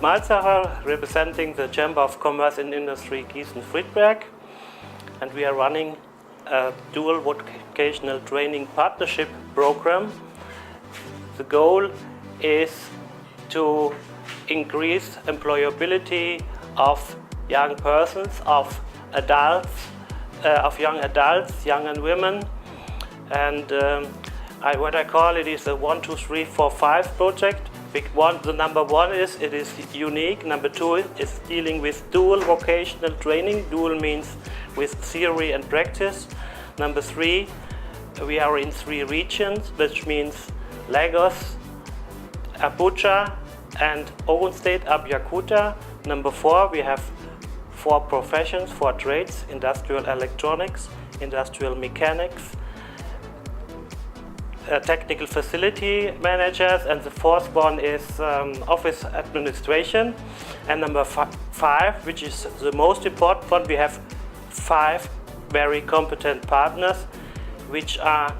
Malzacher, representing the Chamber of Commerce and Industry Gießen-Friedberg, and we are running a dual vocational training partnership program. The goal is to increase employability of young persons, of young adults, young and women, and what I call it is a 1, 2, 3, 4, 5 project. The number one is it is unique. Number two is dealing with dual vocational training. Dual means with theory and practice. Number three, we are in 3 regions, which means Lagos, Abuja, and Ogun State, Abeokuta. Number 4, we have 4 professions, 4 trades: industrial electronics, industrial mechanics, technical facility managers, and the 4th one is office administration. And number 5, which is the most important one, we have 5 very competent partners, which are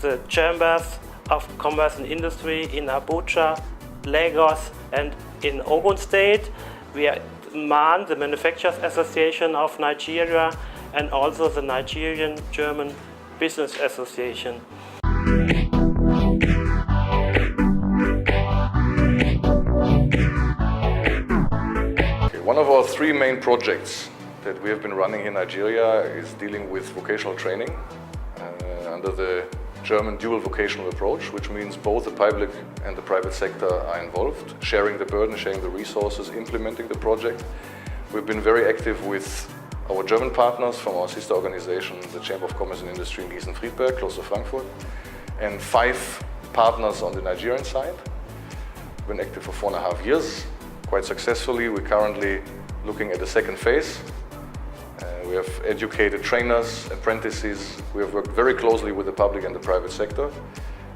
the Chambers of Commerce and Industry in Abuja, Lagos, and in Ogun State. We are MAN, the Manufacturers Association of Nigeria, and also the Nigerian German Business Association. One of our 3 main projects that we have been running in Nigeria is dealing with vocational training under the German dual vocational approach, which means both the public and the private sector are involved, sharing the burden, sharing the resources, implementing the project. We've been very active with our German partners from our sister organization, the Chamber of Commerce and Industry in Gießen-Friedberg, close to Frankfurt, and 5 partners on the Nigerian side. We've been active for 4.5 years, quite successfully. We're currently looking at the 2nd phase. We have educated trainers, apprentices. We have worked very closely with the public and the private sector.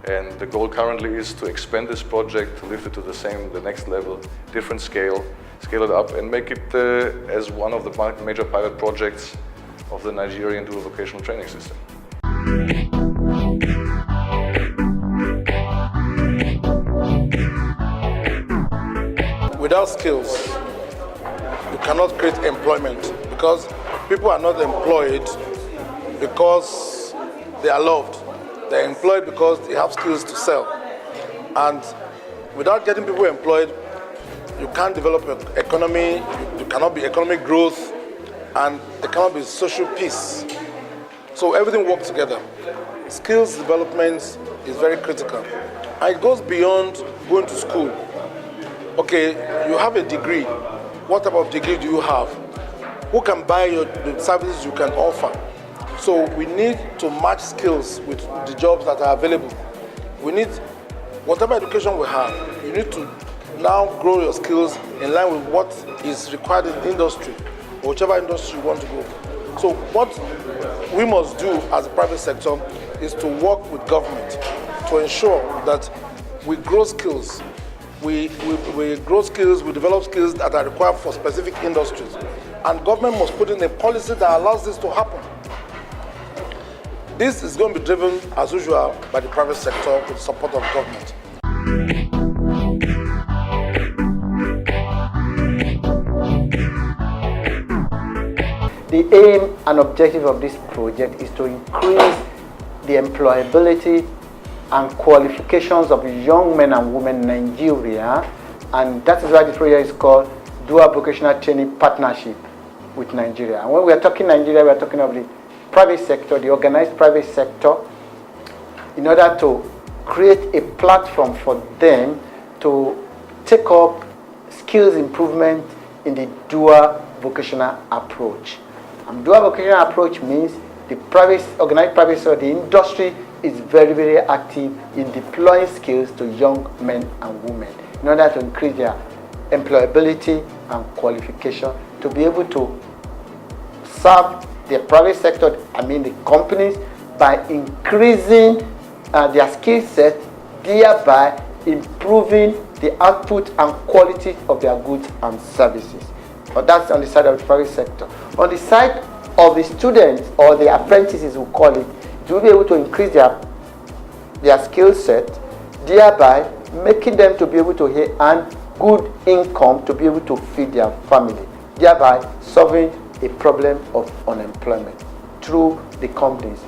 And the goal currently is to expand this project, to lift it to the next level, different scale it up, and make it as one of the major pilot projects of the Nigerian dual vocational training system. Without skills, you cannot create employment, because people are not employed because they are loved. They're employed because they have skills to sell. And without getting people employed, you can't develop an economy, you cannot be economic growth, and there cannot be social peace. So everything works together. Skills development is very critical. And it goes beyond going to school. Okay, you have a degree. What type of degree do you have? Who can buy the services you can offer? So we need to match skills with the jobs that are available. We need, whatever education we have, you need to now grow your skills in line with what is required in the industry, or whichever industry you want to go. So what we must do as a private sector is to work with government to ensure that we grow skills. We grow skills, we develop skills that are required for specific industries. And government must put in a policy that allows this to happen. This is going to be driven, as usual, by the private sector with the support of government. The aim and objective of this project is to increase the employability and qualifications of young men and women in Nigeria, and that is why the project is called Dual Vocational Training Partnership with Nigeria. And when we are talking Nigeria, we are talking of the private sector, the organized private sector, in order to create a platform for them to take up skills improvement in the dual vocational approach. And dual vocational approach means the organized private sector, the industry is very, very active in deploying skills to young men and women in order to increase their employability and qualification to be able to serve the private sector, the companies, by increasing their skill set, thereby improving the output and quality of their goods and services. But that's on the side of the private sector. On the side of the students, or the apprentices we call it, to be able to increase their skill set, thereby making them to be able to earn good income to be able to feed their family, thereby solving a problem of unemployment through the companies.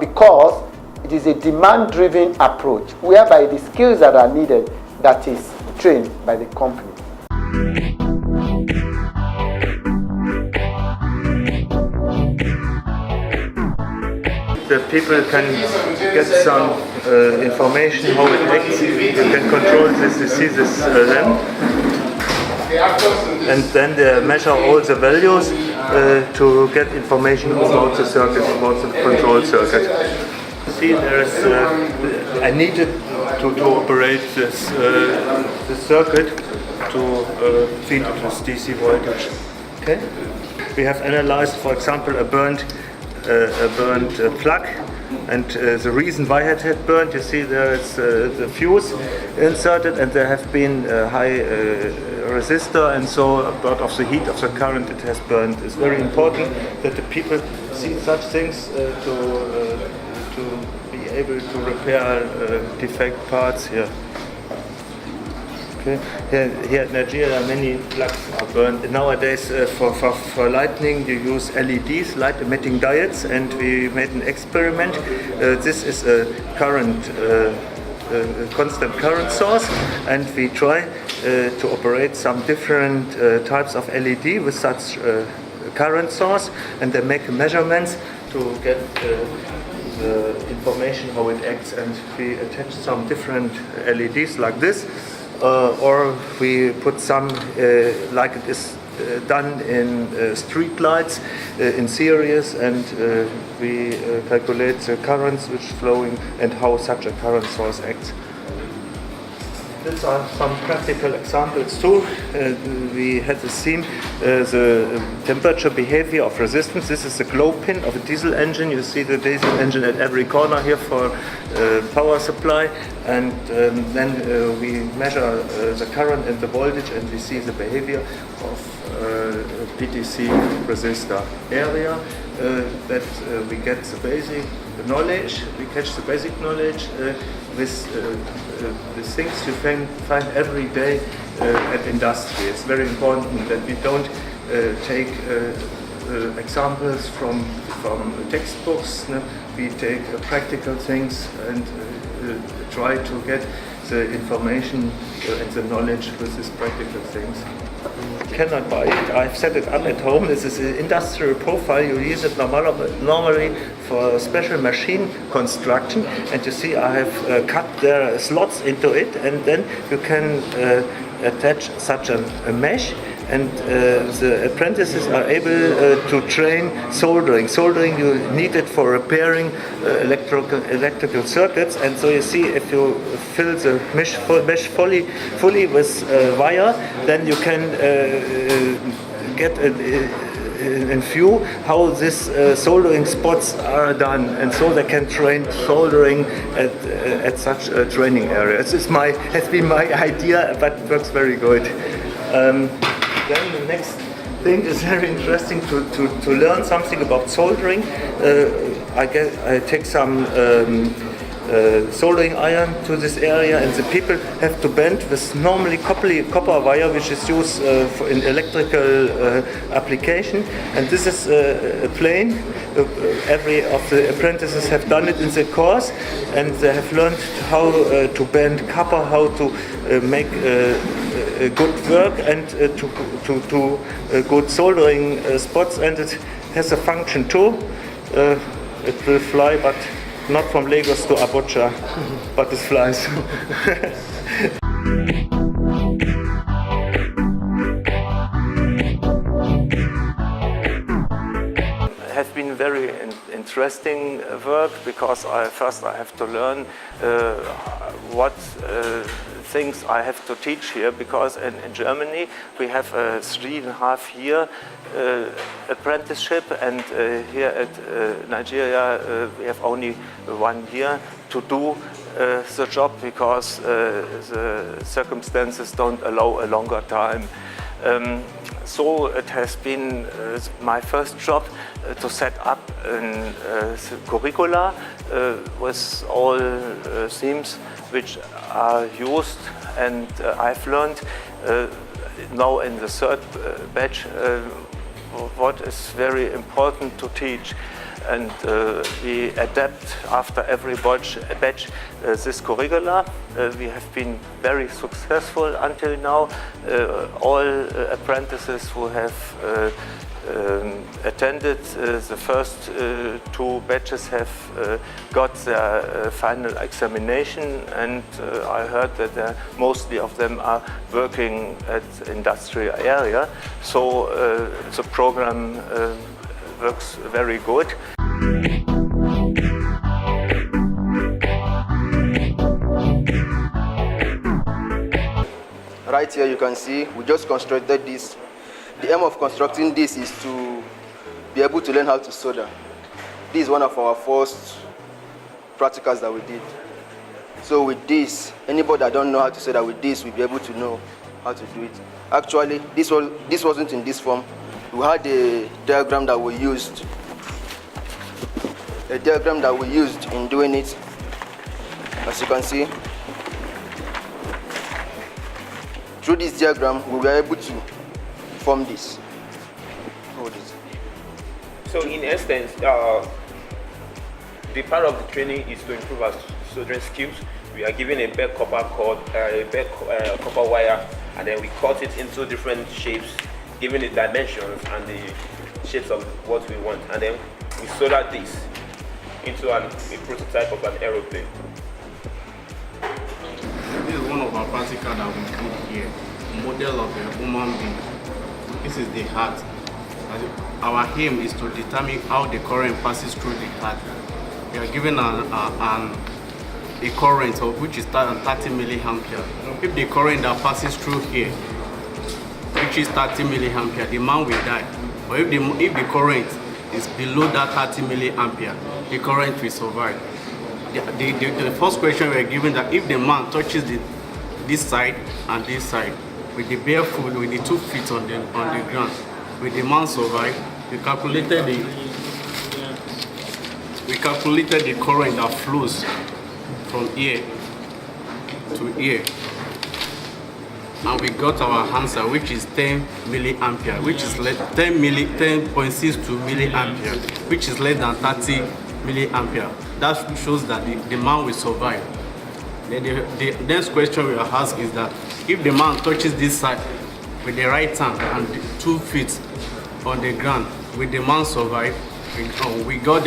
Because it is a demand-driven approach whereby the skills that are needed that is trained by the company. The people can get some information how it acts. You can control this, you see this lamp, and then they measure all the values to get information about the circuit, about the control circuit. See, there's I needed to operate this circuit to feed it with DC voltage. Okay, we have analyzed, for example, a burnt plug, and the reason why it had burned, you see there is the fuse inserted, and there have been high resistor, and so a lot of the heat of the current it has burned. It's very important that the people see such things to be able to repair defect parts here. Okay. Here in Nigeria, many plugs are burned. Nowadays, for lighting, you use LEDs, light emitting diodes, and we made an experiment. This is a current, constant current source, and we try to operate some different types of LED with such current source, and they make measurements to get the information how it acts, and we attach some different LEDs like this. Or we put some, like it is done in street lights, in series, and we calculate the currents which flowing and how such a current source acts. These are some practical examples too. We had the theme, the temperature behavior of resistance. This is the glow pin of a diesel engine. You see the diesel engine at every corner here for power supply. And then we measure the current and the voltage, and we see the behavior of PTC resistor area. That we get the basic knowledge, we catch the basic knowledge with the things you can find every day at industry. It's very important that we don't take examples from textbooks. No? We take practical things and try to get the information and the knowledge with these practical things. Cannot buy it. I've set it up at home. This is an industrial profile. You use it normally for special machine construction. And you see I have cut there slots into it, and then you can attach such a mesh. And the apprentices are able to train soldering. Soldering you need it for repairing electrical circuits. And so you see, if you fill the mesh fully with wire, then you can get in view how these soldering spots are done, and so they can train soldering at such a training area. This has been my idea, but it works very good. Then the next thing is very interesting to learn something about soldering. I take some soldering iron to this area, and the people have to bend with normally copper wire, which is used in electrical application. And this is a plane. Every of the apprentices have done it in the course, and they have learned how to bend copper, how to make good work, and to good soldering spots. And it has a function too. It will fly, but not from Lagos to Abuja, but it flies. It has been very interesting work, because first I have to learn what things I have to teach here, because in Germany we have a 3.5 year apprenticeship, and here at Nigeria we have only 1 year to do the job, because the circumstances don't allow a longer time. so it has been my first job to set up a curricula with all themes which are used, and I've learned now in the third batch what is very important to teach. And we adapt after every batch this curricula. We have been very successful until now. All apprentices who have attended the first two batches have got their final examination, and I heard that mostly of them are working at industrial area. So the program works very good. Right here you can see we just constructed this. The aim of constructing this is to be able to learn how to solder. This is one of our first practicals that we did. So with this, anybody that don't know how to solder with this will be able to know how to do it. Actually, this wasn't in this form. We had a diagram that we used. In doing it. As you can see, through this diagram, we were able to form this. Hold it. So in essence, the part of the training is to improve our soldering skills. We are given a bare copper cord, copper wire, and then we cut it into different shapes, given the dimensions and the shapes of what we want, and then we solder this into a prototype of an aeroplane. This is one of our practical that we do here, model of a human being. This is the heart. Our aim is to determine how the current passes through the heart. We are given a current which is 30 milliampere. If the current that passes through here, which is 30 milliampere, the man will die. But if the current is below that 30 milliampere, the current will survive. The first question we are given that if the man touches this side and this side with the bare foot, with the 2 feet on the ground, will the man survive? We calculated the current that flows from here to here, and we got our answer, which is 10 milliampere, which is 10.62 milliampere, which is less than 30 milliampere. That shows that the man will survive. Then the next question we are asked is that if the man touches this side with the right hand and 2 feet on the ground, will the man survive? We got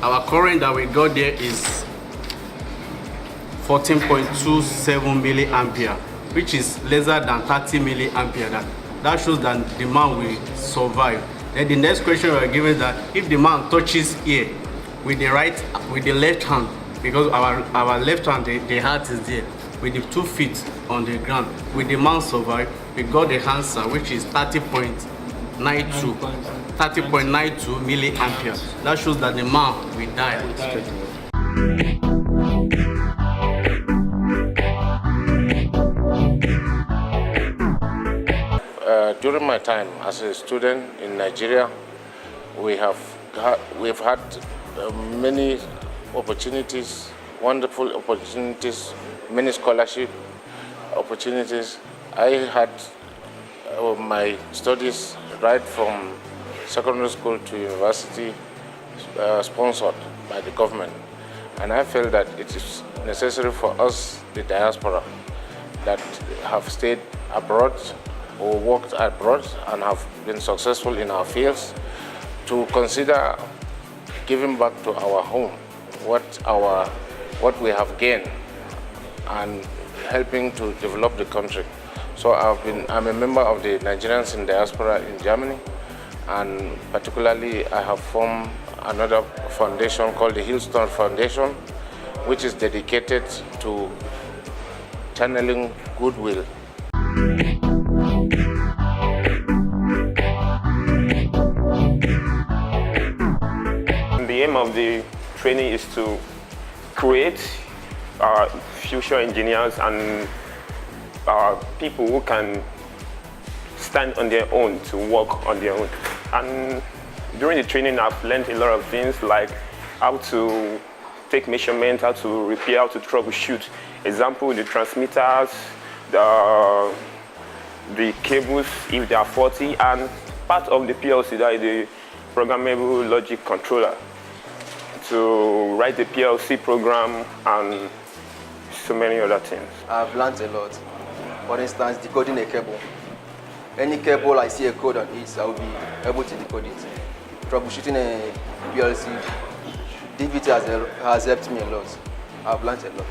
our current that we got there is 14.27 milliampere, which is lesser than 30 milliampere. That shows that the man will survive. Then the next question we are given that if the man touches here with the left hand, because our left hand, the heart is there, with the 2 feet on the ground, will the man survive? We got the answer, which is 30.92 milliampere. That shows that the man will die straight away. During my time as a student in Nigeria, we've had many opportunities, wonderful opportunities, many scholarship opportunities. I had my studies right from secondary school to university sponsored by the government, and I felt that it is necessary for us, the diaspora, that have stayed abroad or worked abroad and have been successful in our fields, to consider giving back to our home what we have gained and helping to develop the country. So I'm a member of the Nigerians in diaspora in Germany, and particularly I have formed another foundation called the Hillstone Foundation, which is dedicated to channeling goodwill. The aim of the training is to create future engineers and people who can stand on their own, to work on their own. And during the training, I've learned a lot of things like how to take measurements, how to repair, how to troubleshoot. Example, the transmitters, the cables, if they are faulty, and part of the PLC, that is the programmable logic controller, to write the PLC program and so many other things. I've learned a lot. For instance, decoding a cable. Any cable I see a code on it, I will be able to decode it. Troubleshooting a PLC, DVT has helped me a lot. I've learned a lot.